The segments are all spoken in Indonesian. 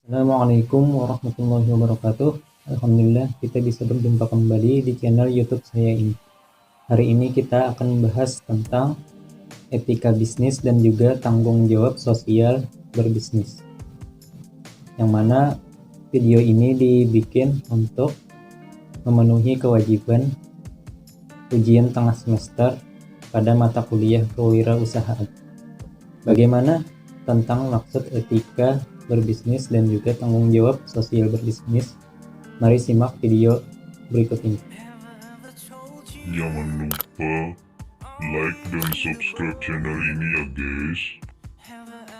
Assalamualaikum warahmatullahi wabarakatuh. Alhamdulillah kita bisa berjumpa kembali di channel YouTube saya ini. Hari ini kita akan membahas tentang etika bisnis dan juga tanggung jawab sosial berbisnis. Yang mana video ini dibikin untuk memenuhi kewajiban ujian tengah semester pada mata kuliah kewirausahaan. Bagaimana tentang maksud etika berbisnis dan juga tanggung jawab sosial berbisnis? Mari simak video berikut ini. Jangan lupa like dan subscribe channel ini ya guys.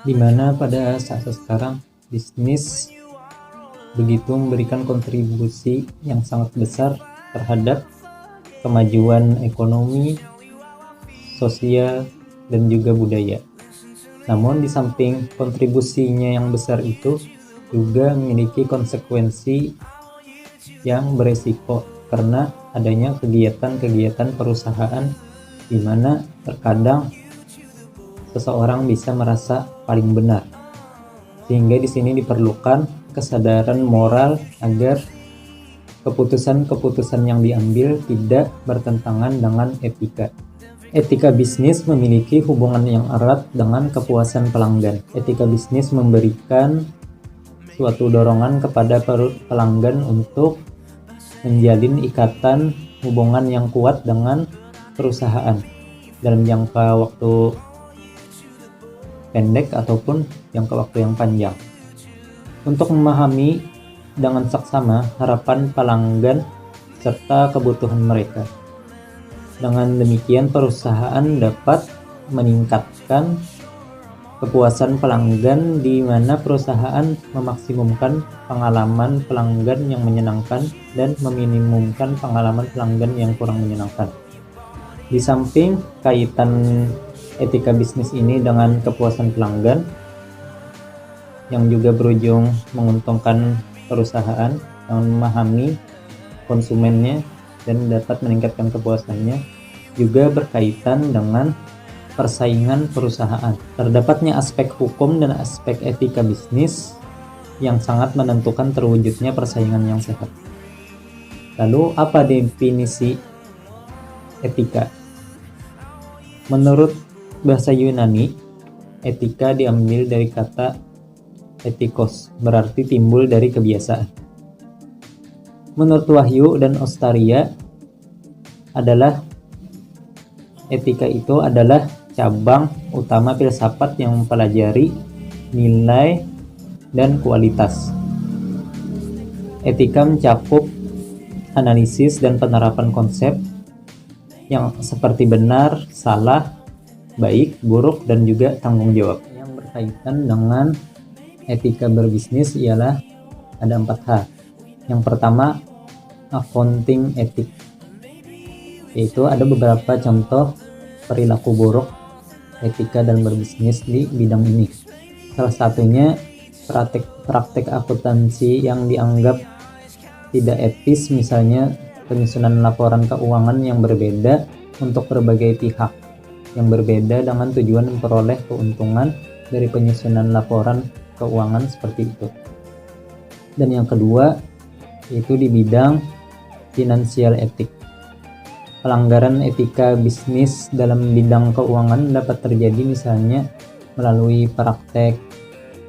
Dimana pada saat sekarang bisnis begitu memberikan kontribusi yang sangat besar terhadap kemajuan ekonomi, sosial, dan juga budaya. Namun di samping kontribusinya yang besar itu juga memiliki konsekuensi yang beresiko karena adanya kegiatan-kegiatan perusahaan di mana terkadang seseorang bisa merasa paling benar. Sehingga di sini diperlukan kesadaran moral agar keputusan-keputusan yang diambil tidak bertentangan dengan etika. Etika bisnis memiliki hubungan yang erat dengan kepuasan pelanggan. Etika bisnis memberikan suatu dorongan kepada pelanggan untuk menjalin ikatan hubungan yang kuat dengan perusahaan dalam jangka waktu pendek ataupun jangka waktu yang panjang. Untuk memahami dengan saksama harapan pelanggan serta kebutuhan mereka. Dengan demikian perusahaan dapat meningkatkan kepuasan pelanggan di mana perusahaan memaksimumkan pengalaman pelanggan yang menyenangkan dan meminimumkan pengalaman pelanggan yang kurang menyenangkan. Di samping kaitan etika bisnis ini dengan kepuasan pelanggan yang juga berujung menguntungkan perusahaan yang memahami konsumennya dan dapat meningkatkan kepuasannya, juga berkaitan dengan persaingan perusahaan. Terdapatnya aspek hukum dan aspek etika bisnis yang sangat menentukan terwujudnya persaingan yang sehat. Lalu apa definisi etika? Menurut bahasa Yunani, etika diambil dari kata etikos, berarti timbul dari kebiasaan. Menurut Wahyu dan Ostaria adalah etika itu adalah cabang utama filsafat yang mempelajari nilai dan kualitas. Etika mencakup analisis dan penerapan konsep yang seperti benar, salah, baik, buruk, dan juga tanggung jawab. Yang berkaitan dengan etika berbisnis ialah ada 4 hal. Yang pertama, accounting ethic, yaitu ada beberapa contoh perilaku buruk etika dalam berbisnis di bidang ini. Salah satunya praktek akuntansi yang dianggap tidak etis, misalnya penyusunan laporan keuangan yang berbeda untuk berbagai pihak yang berbeda dengan tujuan memperoleh keuntungan dari penyusunan laporan keuangan seperti itu. Dan yang kedua yaitu di bidang finansial etik. Pelanggaran etika bisnis dalam bidang keuangan dapat terjadi misalnya melalui praktek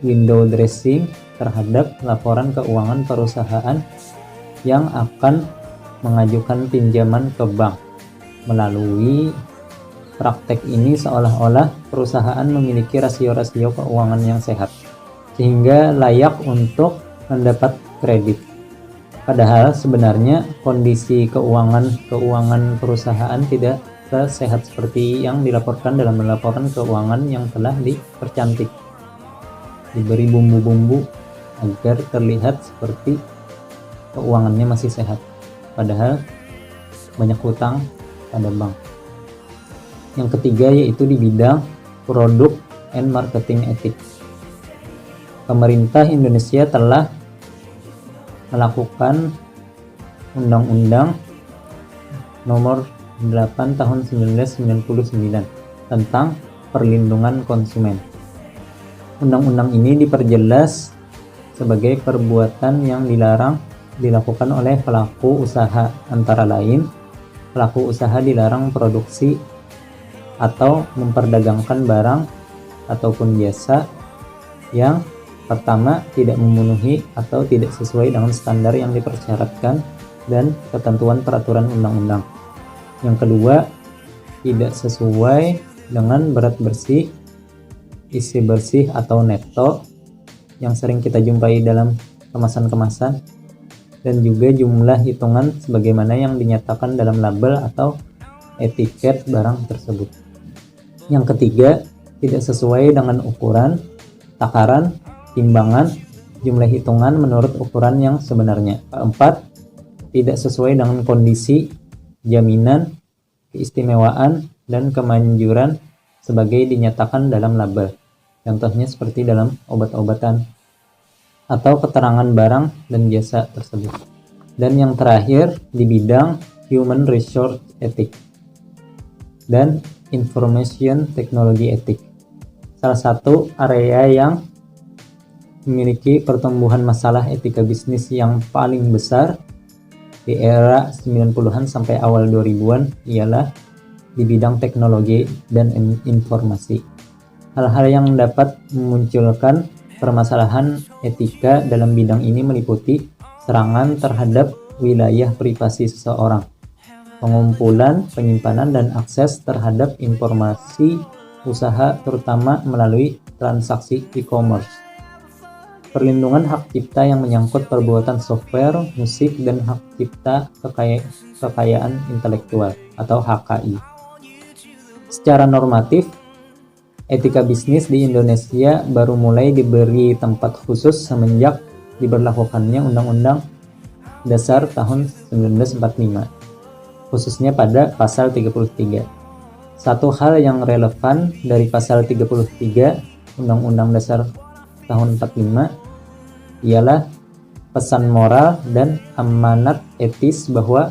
window dressing terhadap laporan keuangan perusahaan yang akan mengajukan pinjaman ke bank. Melalui praktek ini seolah-olah perusahaan memiliki rasio-rasio keuangan yang sehat sehingga layak untuk mendapat kredit. Padahal sebenarnya kondisi keuangan perusahaan tidak sehat seperti yang dilaporkan dalam laporan keuangan yang telah dipercantik, diberi bumbu-bumbu agar terlihat seperti keuangannya masih sehat, padahal banyak hutang pada bank. Yang ketiga yaitu di bidang product and marketing ethics. Pemerintah Indonesia telah melakukan Undang-Undang Nomor 8 Tahun 1999 tentang perlindungan konsumen. Undang-undang ini diperjelas sebagai perbuatan yang dilarang dilakukan oleh pelaku usaha, antara lain pelaku usaha dilarang produksi atau memperdagangkan barang ataupun jasa yang pertama tidak memenuhi atau tidak sesuai dengan standar yang dipersyaratkan dan ketentuan peraturan undang-undang. Yang kedua, tidak sesuai dengan berat bersih, isi bersih atau netto yang sering kita jumpai dalam kemasan-kemasan, dan juga jumlah hitungan sebagaimana yang dinyatakan dalam label atau etiket barang tersebut. Yang ketiga, tidak sesuai dengan ukuran, takaran, timbangan, jumlah hitungan menurut ukuran yang sebenarnya. Keempat, tidak sesuai dengan kondisi, jaminan, keistimewaan, dan kemanjuran sebagai dinyatakan dalam label. Contohnya seperti dalam obat-obatan atau keterangan barang dan jasa tersebut. Dan yang terakhir, di bidang Human Resource Ethics dan Information Technology Ethics, salah satu area yang memiliki pertumbuhan masalah etika bisnis yang paling besar di era 90-an sampai awal 2000-an ialah di bidang teknologi dan informasi. Hal-hal yang dapat memunculkan permasalahan etika dalam bidang ini meliputi serangan terhadap wilayah privasi seseorang, pengumpulan, penyimpanan, dan akses terhadap informasi usaha terutama melalui transaksi e-commerce, perlindungan hak cipta yang menyangkut perbuatan software, musik, dan hak cipta kekayaan intelektual atau HKI. Secara normatif, etika bisnis di Indonesia baru mulai diberi tempat khusus semenjak diberlakukannya Undang-Undang Dasar tahun 1945, khususnya pada pasal 33. Satu hal yang relevan dari pasal 33 Undang-Undang Dasar tahun 45 ialah pesan moral dan amanat etis bahwa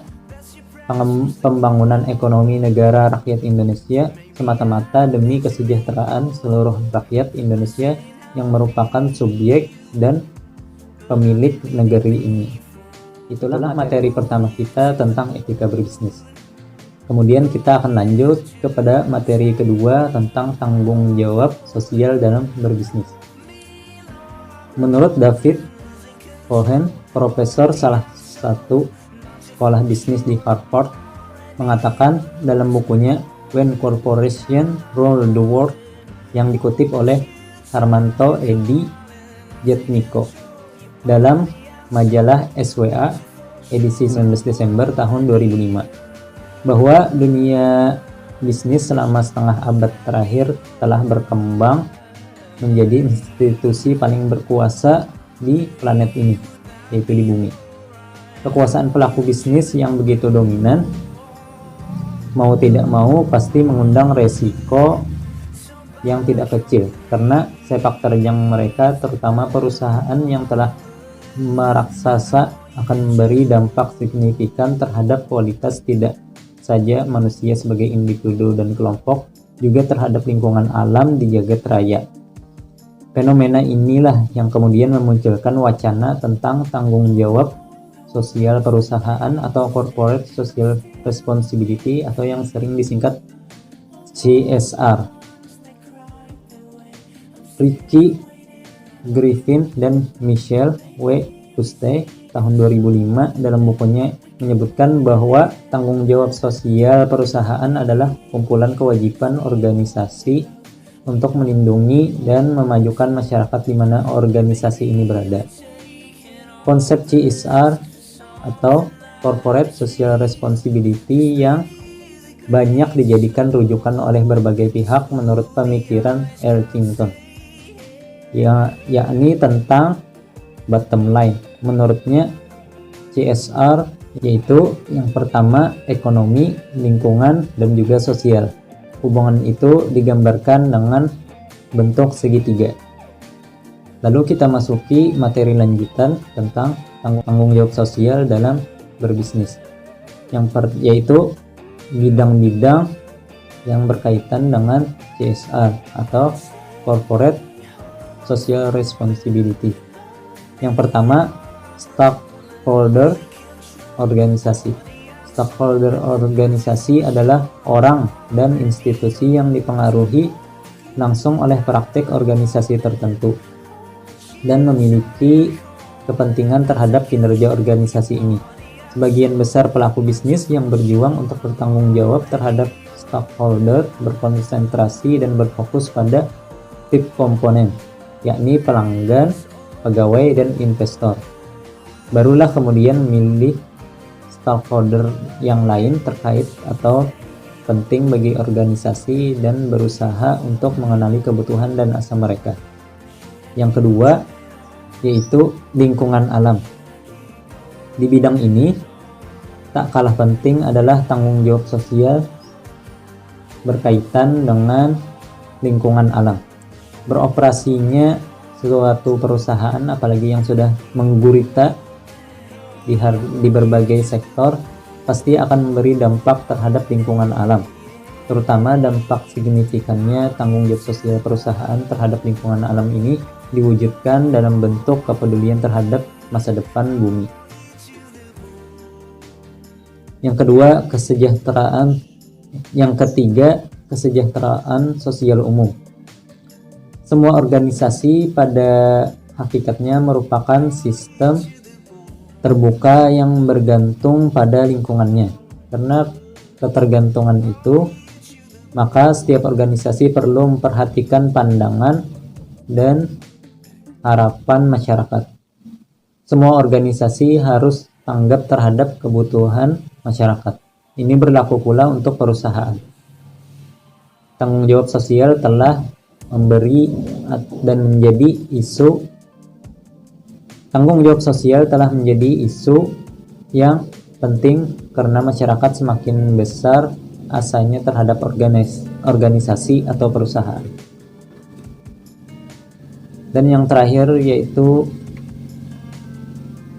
pembangunan ekonomi negara rakyat Indonesia semata-mata demi kesejahteraan seluruh rakyat Indonesia yang merupakan subjek dan pemilik negeri ini. Itulah materi pertama kita tentang etika berbisnis. Kemudian kita akan lanjut kepada materi kedua tentang tanggung jawab sosial dalam berbisnis. Menurut David Cohen, profesor salah satu sekolah bisnis di Harvard, mengatakan dalam bukunya When Corporation Rule the World yang dikutip oleh Harmanto Edi Jatmiko dalam majalah SWA edisi 19 Desember tahun 2005, bahwa dunia bisnis selama setengah abad terakhir telah berkembang menjadi institusi paling berkuasa di planet ini, yaitu di bumi. Kekuasaan pelaku bisnis yang begitu dominan, mau tidak mau pasti mengundang resiko yang tidak kecil, karena sepak terjang mereka, terutama perusahaan yang telah meraksasa, akan memberi dampak signifikan terhadap kualitas tidak saja manusia sebagai individu dan kelompok, juga terhadap lingkungan alam di jagat raya. Fenomena inilah yang kemudian memunculkan wacana tentang tanggung jawab sosial perusahaan atau Corporate Social Responsibility atau yang sering disingkat CSR. Ricky Griffin dan Michelle W. Kuste tahun 2005 dalam bukunya menyebutkan bahwa tanggung jawab sosial perusahaan adalah kumpulan kewajiban organisasi untuk melindungi dan memajukan masyarakat di mana organisasi ini berada. Konsep CSR atau Corporate Social Responsibility yang banyak dijadikan rujukan oleh berbagai pihak menurut pemikiran Elkington, yakni tentang bottom line. Menurutnya, CSR yaitu yang pertama ekonomi, lingkungan, dan juga sosial. Hubungan itu digambarkan dengan bentuk segitiga. Lalu kita masuki materi lanjutan tentang tanggung jawab sosial dalam berbisnis, yaitu bidang-bidang yang berkaitan dengan CSR atau Corporate Social Responsibility. Yang pertama, stakeholder organisasi. Stakeholder organisasi adalah orang dan institusi yang dipengaruhi langsung oleh praktik organisasi tertentu dan memiliki kepentingan terhadap kinerja organisasi ini. Sebagian besar pelaku bisnis yang berjuang untuk bertanggung jawab terhadap stakeholder berkonsentrasi dan berfokus pada tip komponen, yakni pelanggan, pegawai, dan investor. Barulah kemudian memilih stakeholder yang lain terkait atau penting bagi organisasi dan berusaha untuk mengenali kebutuhan dan asa mereka. Yang kedua, yaitu lingkungan alam. Di bidang ini, tak kalah penting adalah tanggung jawab sosial berkaitan dengan lingkungan alam. Beroperasinya suatu perusahaan, apalagi yang sudah menggurita di berbagai sektor, pasti akan memberi dampak terhadap lingkungan alam. Terutama dampak signifikannya tanggung jawab sosial perusahaan terhadap lingkungan alam ini diwujudkan dalam bentuk kepedulian terhadap masa depan bumi. Yang kedua, kesejahteraan. Yang ketiga, kesejahteraan sosial umum. Semua organisasi pada hakikatnya merupakan sistem terbuka yang bergantung pada lingkungannya. Karena ketergantungan itu, maka setiap organisasi perlu memperhatikan pandangan dan harapan masyarakat. Semua organisasi harus tanggap terhadap kebutuhan masyarakat. Ini berlaku pula untuk perusahaan. Tanggung jawab sosial telah memberi dan menjadi isu Tanggung jawab sosial telah menjadi isu yang penting karena masyarakat semakin besar asanya terhadap organisasi atau perusahaan. Dan yang terakhir yaitu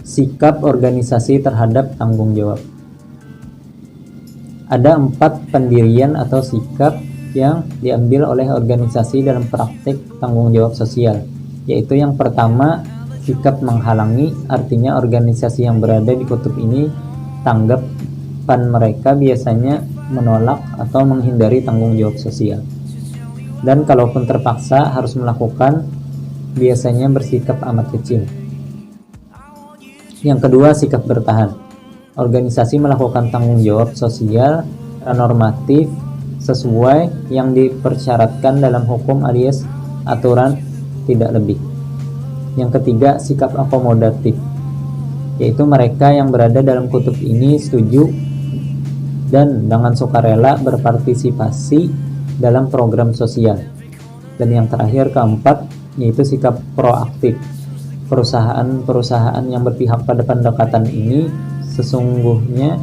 sikap organisasi terhadap tanggung jawab. Ada 4 pendirian atau sikap yang diambil oleh organisasi dalam praktik tanggung jawab sosial, yaitu yang pertama, sikap menghalangi, artinya organisasi yang berada di kutub ini tanggapan mereka biasanya menolak atau menghindari tanggung jawab sosial. Dan kalaupun terpaksa harus melakukan, biasanya bersikap amat kecil. Yang kedua, sikap bertahan. Organisasi melakukan tanggung jawab sosial normatif sesuai yang dipersyaratkan dalam hukum alias aturan, tidak lebih. Yang ketiga, sikap akomodatif, yaitu mereka yang berada dalam kutub ini setuju dan dengan sukarela berpartisipasi dalam program sosial. Dan yang terakhir, keempat, yaitu sikap proaktif. Perusahaan-perusahaan yang berpihak pada pendekatan ini sesungguhnya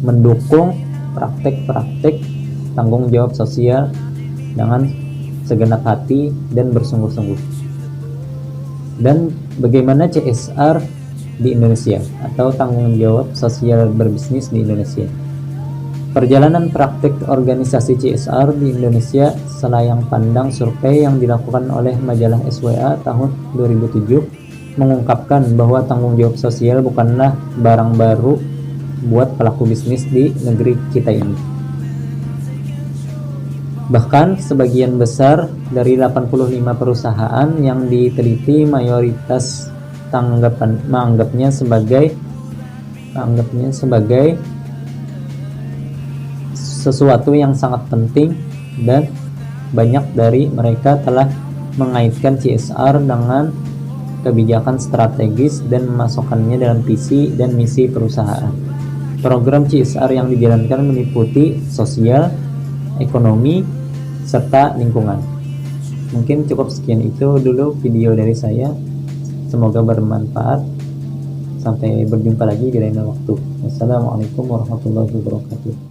mendukung praktek-praktek tanggung jawab sosial dengan segenap hati dan bersungguh-sungguh. Dan bagaimana CSR di Indonesia atau tanggung jawab sosial berbisnis di Indonesia? Perjalanan praktik organisasi CSR di Indonesia selayang pandang survei yang dilakukan oleh majalah SWA tahun 2007 mengungkapkan bahwa tanggung jawab sosial bukanlah barang baru buat pelaku bisnis di negeri kita ini. Bahkan sebagian besar dari 85 perusahaan yang diteliti mayoritas menganggapnya sebagai sesuatu yang sangat penting, dan banyak dari mereka telah mengaitkan CSR dengan kebijakan strategis dan memasukkannya dalam visi dan misi perusahaan. Program CSR yang dijalankan meliputi sosial, ekonomi, serta lingkungan. Mungkin cukup sekian itu dulu video dari saya. Semoga bermanfaat. Sampai berjumpa lagi di lain waktu. Wassalamualaikum warahmatullahi wabarakatuh.